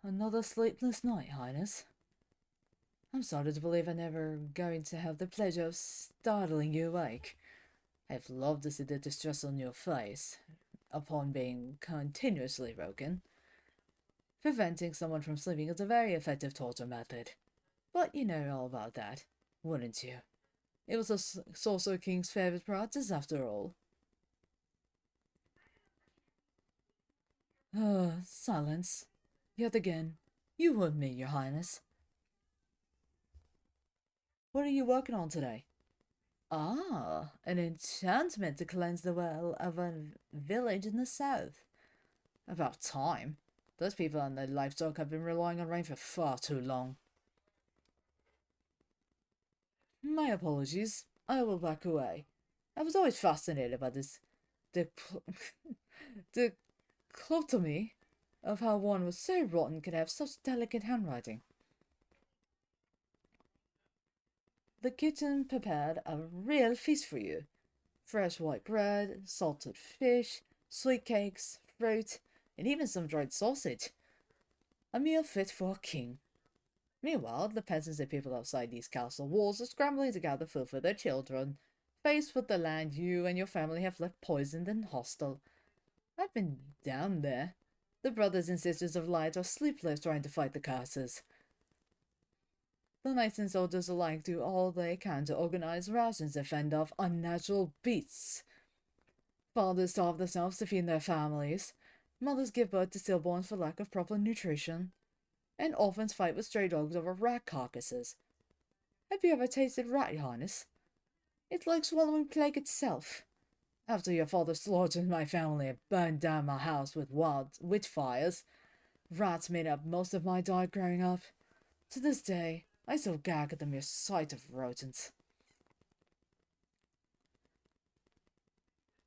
Another sleepless night, Highness. I'm sorry to believe I'm never going to have the pleasure of startling you awake. I've loved to see the distress on your face upon being continuously woken. Preventing someone from sleeping is a very effective torture method. But you know all about that, wouldn't you? It was a Sorcerer King's favorite practice, after all. Silence. Yet again. You heard me, Your Highness. What are you working on today? Ah, an enchantment to cleanse the well of a village in the south. About time. Those people and their livestock have been relying on rain for far too long. My apologies. I will back away. I was always fascinated by this the dichotomy of how one was so rotten could have such delicate handwriting. The kitchen prepared a real feast for you. Fresh white bread, salted fish, sweet cakes, fruit, and even some dried sausage. A meal fit for a king. Meanwhile, the peasants and people outside these castle walls are scrambling to gather food for their children, faced with the land you and your family have left poisoned and hostile. I've been down there. The brothers and sisters of light are sleepless trying to fight the curses. The knights and soldiers alike do all they can to organize rations and fend off unnatural beasts. Fathers starve themselves to feed their families. Mothers give birth to stillborns for lack of proper nutrition. And orphans fight with stray dogs over rat carcasses. Have you ever tasted rat, Your Highness? It's like swallowing plague itself. After your father slaughtered my family and burned down my house with wild witch fires, rats made up most of my diet growing up. To this day, I still gag at the mere sight of rodents.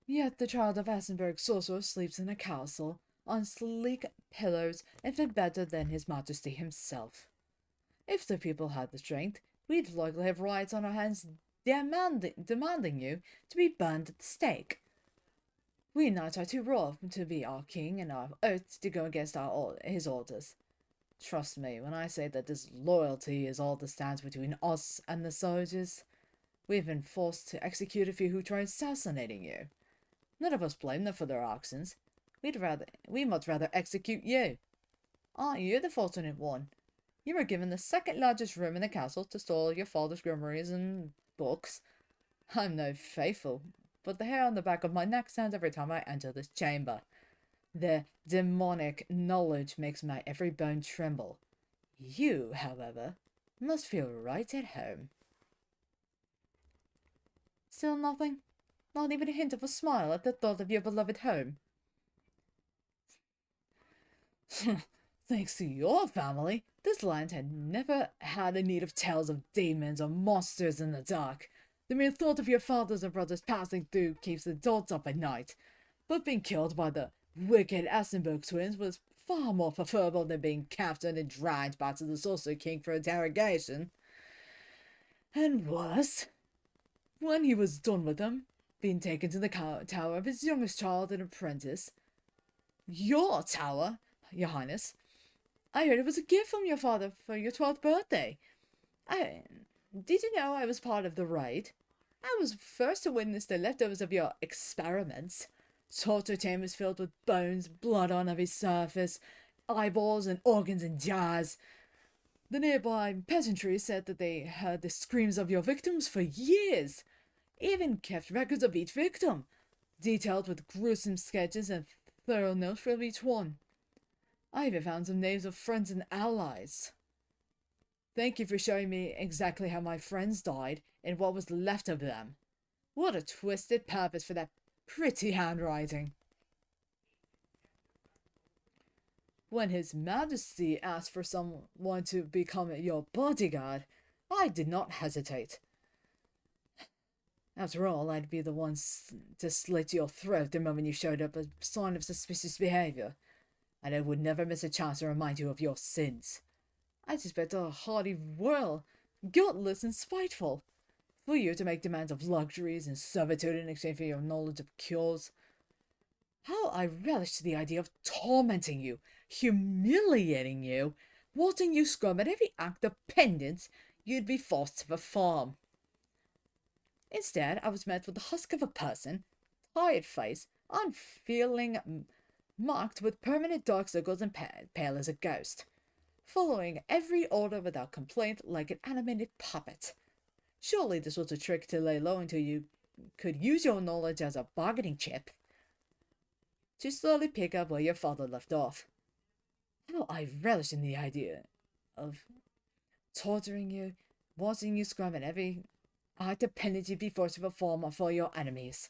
Yet the child of Assenberg's sorcerer sleeps in a castle, on sleek pillows, and fed better than his majesty himself. If the people had the strength, we'd likely have riots on our hands demanding you to be burned at the stake. We knights are too raw to be our king and our oath to go against his orders. Trust me when I say that this loyalty is all that stands between us and the soldiers. We've been forced to execute a few who tried assassinating you. None of us blame them for their actions. We'd much rather execute you. Aren't you the fortunate one? You were given the second largest room in the castle to store your father's grimoires and books. I'm no faithful, but the hair on the back of my neck stands every time I enter this chamber. The demonic knowledge makes my every bone tremble. You, however, must feel right at home. Still nothing? Not even a hint of a smile at the thought of your beloved home? Thanks to your family, this land had never had a need of tales of demons or monsters in the dark. The mere thought of your fathers and brothers passing through keeps the adults up at night. But being killed by the wicked Assenberg twins was far more preferable than being captured and dragged back to the Sorcerer King for interrogation. And worse, when he was done with them, being taken to the tower of his youngest child and apprentice. Your tower, Your Highness. I heard it was a gift from your father for your 12th birthday. Did you know I was part of the raid? I was first to witness the leftovers of your experiments. Torture chambers filled with bones, blood on every surface, eyeballs and organs in jars. The nearby peasantry said that they heard the screams of your victims for years, even kept records of each victim, detailed with gruesome sketches and thorough notes for each one. I even found some names of friends and allies. Thank you for showing me exactly how my friends died and what was left of them. What a twisted purpose for that pretty handwriting. When His Majesty asked for someone to become your bodyguard, I did not hesitate. After all, I'd be the one to slit your throat the moment you showed up a sign of suspicious behavior, and I would never miss a chance to remind you of your sins. I suspect a haughty royal, guiltless and spiteful, for you to make demands of luxuries and servitude in exchange for your knowledge of cures. How I relish the idea of tormenting you, humiliating you, watching you scrum at every act of penance you'd be forced to perform. Instead, I was met with the husk of a person, tired face, unfeeling, marked with permanent dark circles and pale as a ghost, following every order without complaint like an animated puppet. Surely this was a trick to lay low until you could use your knowledge as a bargaining chip to slowly pick up where your father left off. How I relish in the idea of torturing you, watching you scrum at every act of penance you'd be forced to perform for your enemies.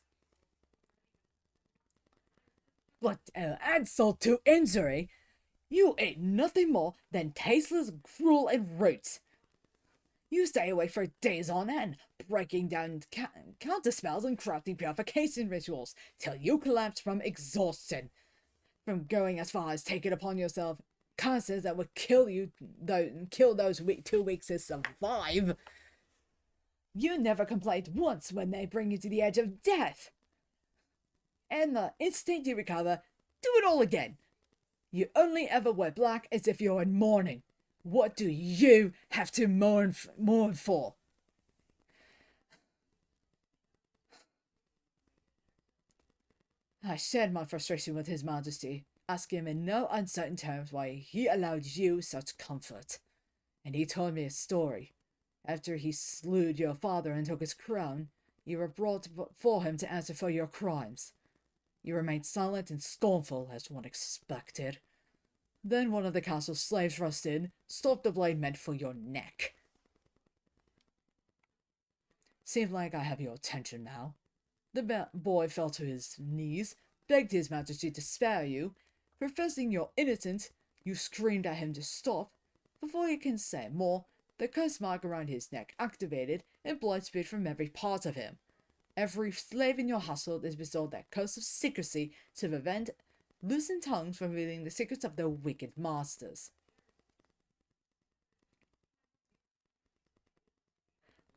But add salt to injury, you ate nothing more than tasteless gruel and roots. You stay awake for days on end, breaking down counter spells and crafting purification rituals till you collapse from exhaustion. From going as far as taking upon yourself curses that would kill those 2 weeks to survive. You never complained once when they bring you to the edge of death. And the instant you recover, do it all again. You only ever wear black as if you're in mourning. What do you have to mourn for? I shared my frustration with His Majesty, asking him in no uncertain terms why he allowed you such comfort. And he told me a story. After he slew your father and took his crown, you were brought for him to answer for your crimes. You remained silent and scornful, as one expected. Then one of the castle's slaves rushed in, stopped the blade meant for your neck. Seems like I have your attention now. The boy fell to his knees, begged His Majesty to spare you. Professing your innocence, you screamed at him to stop. Before you can say more, the curse mark around his neck activated, and blood spewed from every part of him. Every slave in your household is bestowed that curse of secrecy to prevent loosened tongues from revealing the secrets of their wicked masters.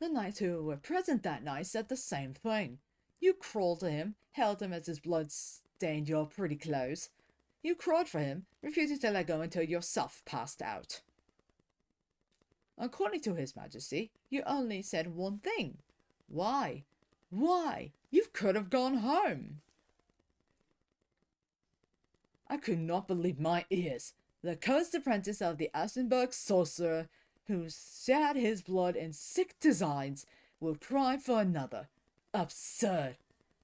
The knights who were present that night said the same thing. You crawled to him, held him as his blood stained your pretty clothes. You cried for him, refusing to let go until yourself passed out. According to His Majesty, you only said one thing. Why? Why? You could have gone home. I could not believe my ears. The cursed apprentice of the Ashenberg sorcerer, who shed his blood in sick designs, will cry for another. Absurd.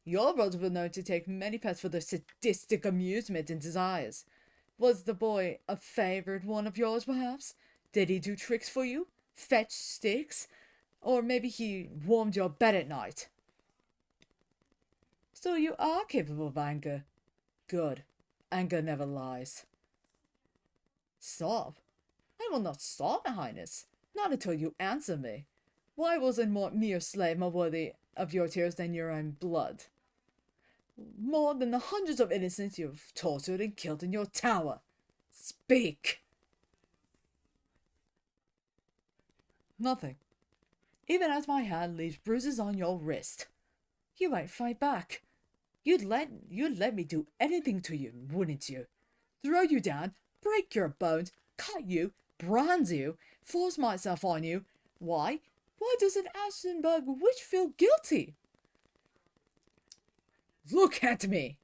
Your brothers were known to take many pets for their sadistic amusement and desires. Was the boy a favourite one of yours, perhaps? Did he do tricks for you? Fetch sticks? Or maybe he warmed your bed at night? So you are capable of anger. Good. Anger never lies. Stop. I will not stop, Your Highness. Not until you answer me. Why was a mere slave more worthy of your tears than your own blood? More than the hundreds of innocents you have tortured and killed in your tower. Speak. Nothing. Even as my hand leaves bruises on your wrist. You won't fight back. You'd let me do anything to you, wouldn't you? Throw you down, break your bones, cut you, brand you, force myself on you. Why? Why does an Ashenberg witch feel guilty? Look at me!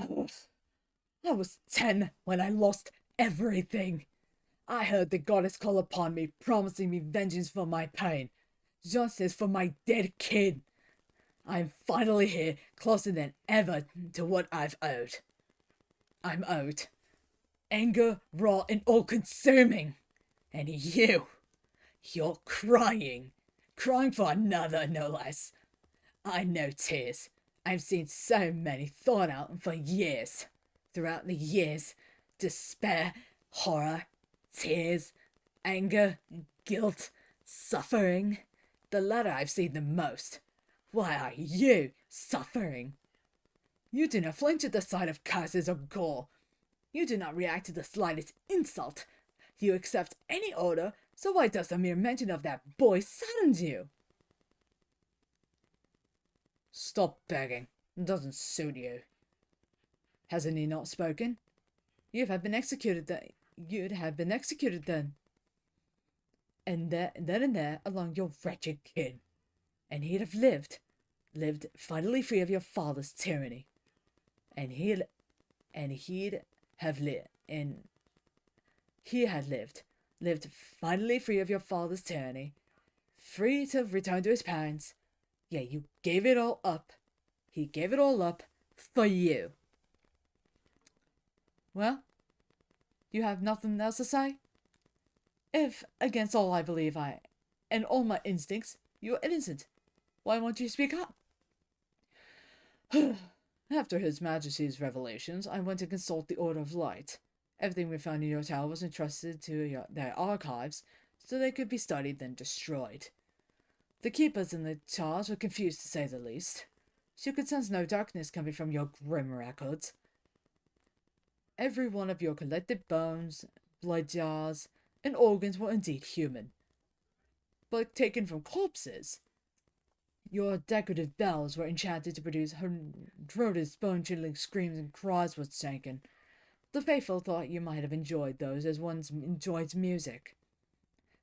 I was 10 when I lost everything. I heard the goddess call upon me, promising me vengeance for my pain, justice for my dead kid. I'm finally here, closer than ever to what I'm owed. Anger, raw and all-consuming. And you're crying for another, no less. I know tears. I've seen so many thought out for years. Throughout the years, despair, horror, tears, anger, guilt, suffering. The latter I've seen the most. Why are you suffering? You do not flinch at the sight of curses or gore. You do not react to the slightest insult. You accept any order, so why does the mere mention of that boy sadden you? Stop begging. It doesn't suit you. Hasn't he not spoken? You'd have been executed then. You'd have been executed then. And then and there along your wretched kin. And he'd have lived finally free of your father's tyranny. And he'd have lived, and he had lived finally free of your father's tyranny, free to return to his parents. Yeah, you gave it all up. He gave it all up for you. Well, you have nothing else to say? If, against all I believe and all my instincts, you are innocent, why won't you speak up? After His Majesty's revelations, I went to consult the Order of Light. Everything we found in your tower was entrusted to their archives, so they could be studied then destroyed. The keepers in the charge were confused, to say the least. She could sense no darkness coming from your grim records. Every one of your collected bones, blood jars, and organs were indeed human, but taken from corpses. Your decorative bells were enchanted to produce horrendous bone-chilling screams and cries were taken. The faithful thought you might have enjoyed those as one enjoys music.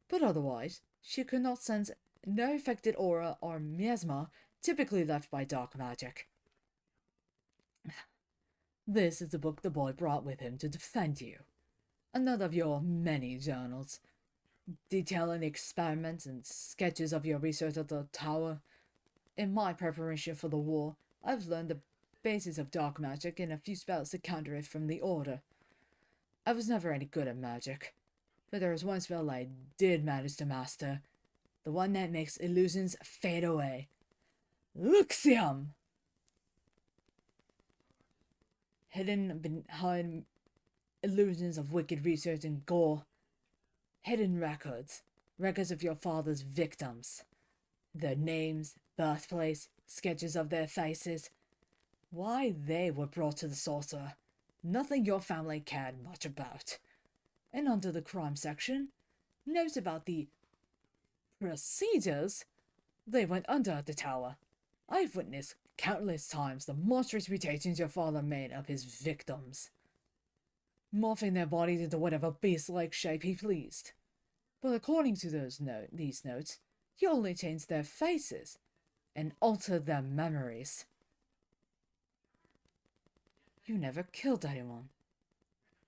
But otherwise, she could not sense no affected aura or miasma typically left by dark magic. This is the book the boy brought with him to defend you. Another of your many journals, detailing the experiments and sketches of your research at the tower. In my preparation for the war, I've learned the basis of dark magic and a few spells to counter it from the Order. I was never any good at magic, but there was one spell I did manage to master, the one that makes illusions fade away. Luxium! Hidden behind illusions of wicked research and gore. Hidden records of your father's victims. Their names, birthplace, sketches of their faces. Why they were brought to the sorcerer, nothing your family cared much about. And under the crime section, notes about the procedures they went under at the tower. I've witnessed countless times the monstrous mutations your father made of his victims, morphing their bodies into whatever beast-like shape he pleased. But according to these notes, he only changed their faces and altered their memories. You never killed anyone,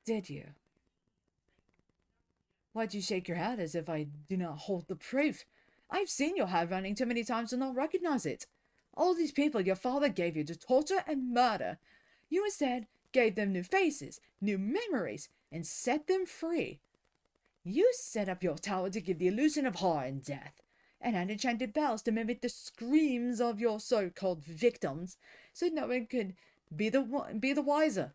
did you? Why'd you shake your head as if I do not hold the proof? I've seen your handwriting too many times to not recognize it. All these people your father gave you to torture and murder, you instead gave them new faces, new memories, and set them free. You set up your tower to give the illusion of horror and death, and had enchanted bells to mimic the screams of your so-called victims, so no one could be the wiser,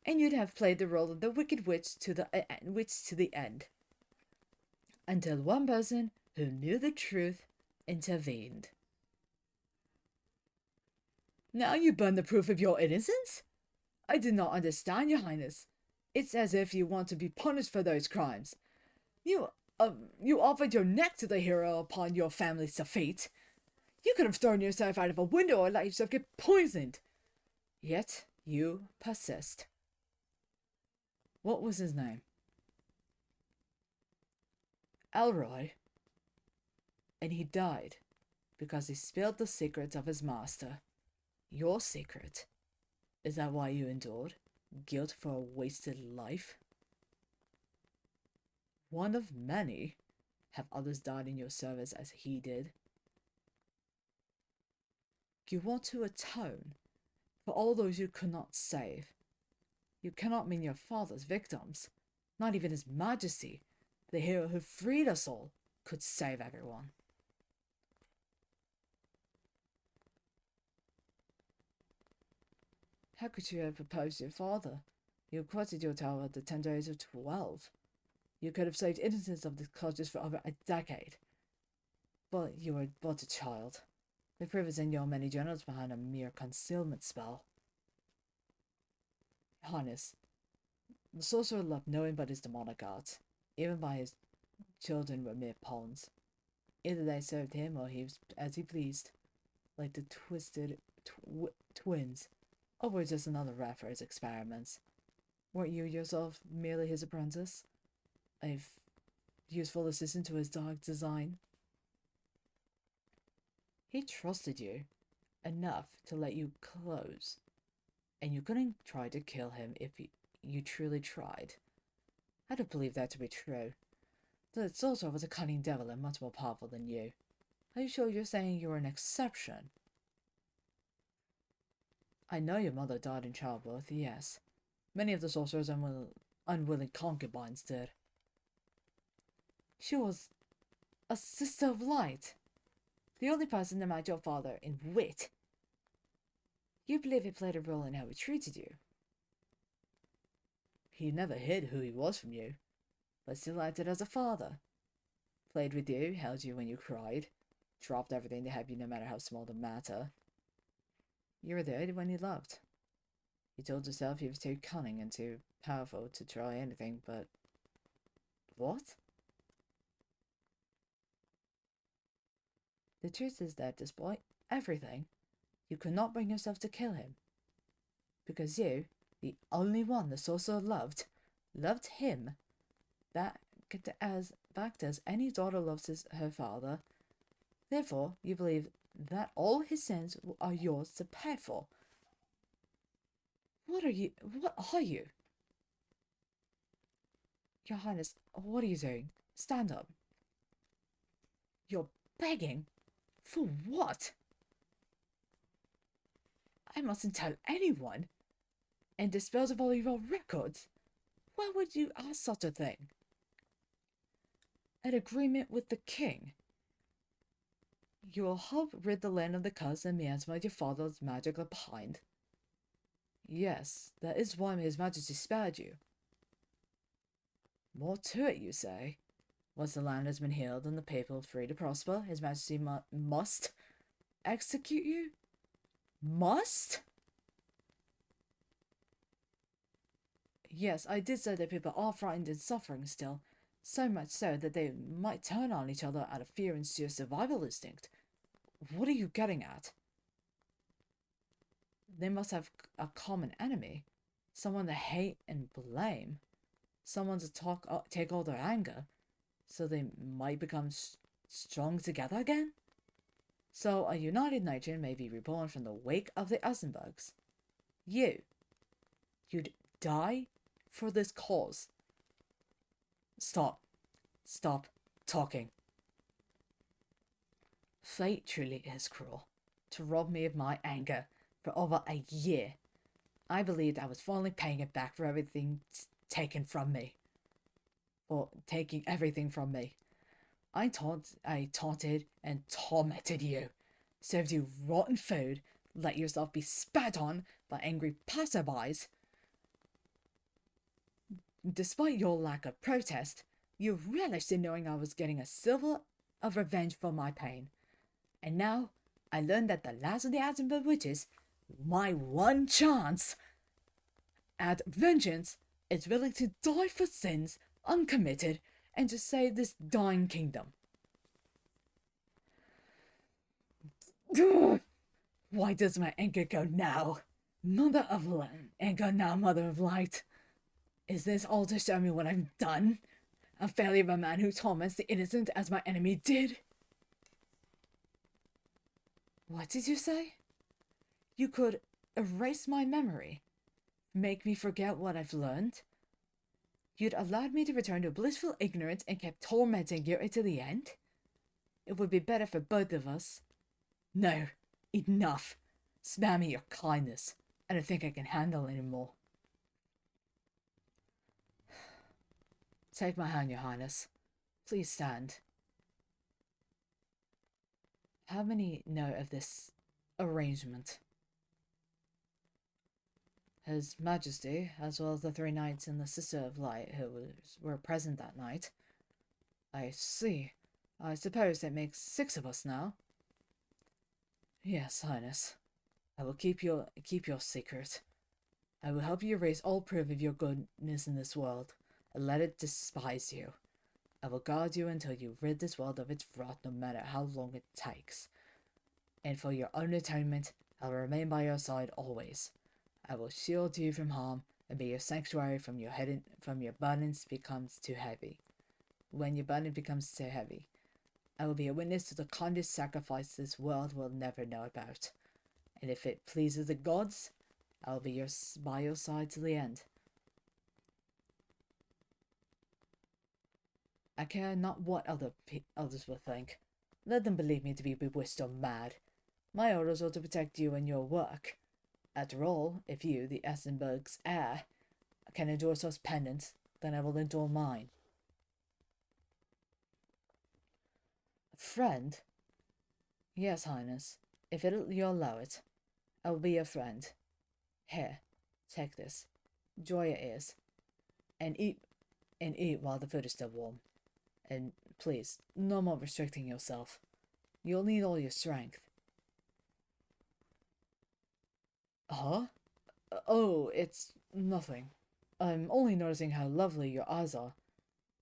and you'd have played the role of the wicked witch to the end, until one person who knew the truth intervened. Now you burn the proof of your innocence? I did not understand, Your Highness. It's as if you want to be punished for those crimes. You offered your neck to the hero upon your family's defeat. You could have thrown yourself out of a window or let yourself get poisoned. Yet you persist. What was his name? Elroy. And he died because he spilled the secrets of his master. Your secret. Is that why you endured guilt for a wasted life? One of many. Have others died in your service as he did? You want to atone for all those you could not save. You cannot mean your father's victims. Not even His Majesty, the hero who freed us all, could save everyone. How could you have opposed your father? You quitted your tower at the tender age of 12. You could have saved innocents of the clutches for over a decade. But you were but a child. The proof is in your many journals behind a mere concealment spell. Highness, the sorcerer loved no one but his demonic arts. Even by his children were mere pawns. Either they served him or he was as he pleased. like the twisted twins, or were just another rat for his experiments? Weren't you yourself merely his apprentice? A useful assistant to his dark design? He trusted you enough to let you close, and you couldn't try to kill him if you truly tried. I don't believe that to be true. The sorcerer was a cunning devil and much more powerful than you. Are you sure you're saying you're an exception? I know your mother died in childbirth, yes. Many of the sorcerer's unwilling concubines did. She was a sister of light, the only person that matched your father in wit. You believe he played a role in how he treated you? He never hid who he was from you, but still acted as a father. Played with you, held you when you cried, dropped everything to help you no matter how small the matter. You were there when he loved. You told yourself he was too cunning and too powerful to try anything, but... What? The truth is that despite everything, you could not bring yourself to kill him. Because you, the only one the sorcerer loved him back as any daughter loves her father. Therefore, you believe that all his sins are yours to pay for. What are you? Your Highness, what are you doing? Stand up. You're begging? For what? I mustn't tell anyone. And dispose of all your records. Why would you ask such a thing? An agreement with the king. You will help rid the land of the curse and miasma your father's magic are behind. Yes, that is why his majesty spared you. More to it, you say? Once the land has been healed and the people free to prosper, his majesty must execute you? Must? Yes, I did say that people are frightened and suffering still, so much so that they might turn on each other out of fear and sheer survival instinct. What are you getting at? They must have a common enemy, someone to hate and blame, someone to take all their anger, so they might become strong together again? So a united nation may be reborn from the wake of the Eisenbergs. You'd die for this cause. Stop talking. Fate truly is cruel, to rob me of my anger for over a year. I believed I was finally paying it back for everything taken from me. Or taking everything from me. I taunted and tormented you, served you rotten food, let yourself be spat on by angry passerbys. Despite your lack of protest, you relished in knowing I was getting a silver of revenge for my pain. And now, I learned that the last of the Attenborough witches, my one chance at vengeance, is willing to die for sins uncommitted and to save this dying kingdom. Why does my anger go now? Mother of light, anger now, mother of light. Is this all to show me what I've done? A failure of a man who torments the innocent as my enemy did? What did you say? You could erase my memory, make me forget what I've learned? You'd allowed me to return to blissful ignorance and kept tormenting you until the end? It would be better for both of us. No, enough. Spare me your kindness. I don't think I can handle any more. Take my hand, Your Highness. Please stand. How many know of this arrangement? His Majesty, as well as the 3 knights and the Sister of Light who were present that night. I see. I suppose that makes 6 of us now. Yes, Highness. I will keep your secret. I will help you erase all proof of your goodness in this world, and let it despise you. I will guard you until you rid this world of its wrath, no matter how long it takes. And for your own atonement, I will remain by your side always. I will shield you from harm and be your sanctuary from your burdens becomes too heavy. When your burden becomes too heavy, I will be a witness to the kindest sacrifice this world will never know about. And if it pleases the gods, I will be by your side to the end. I care not what others will think. Let them believe me to be bewitched or mad. My orders are to protect you and your work. After all, if you, the Essenberg's heir, can endure such penance, then I will endure mine. A friend? Yes, Highness. If you'll allow it, I will be your friend. Here, take this. Dry your ears, and eat while the food is still warm. And please, no more restricting yourself. You'll need all your strength. Huh? Oh, it's nothing. I'm only noticing how lovely your eyes are.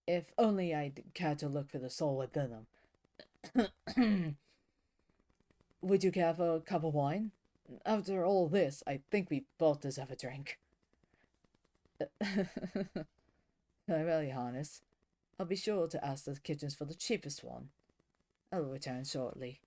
If only I'd care to look for the soul within them. Would you care for a cup of wine? After all this, I think we both deserve a drink. Very Harness. I'll be sure to ask the kitchens for the cheapest one. I will return shortly.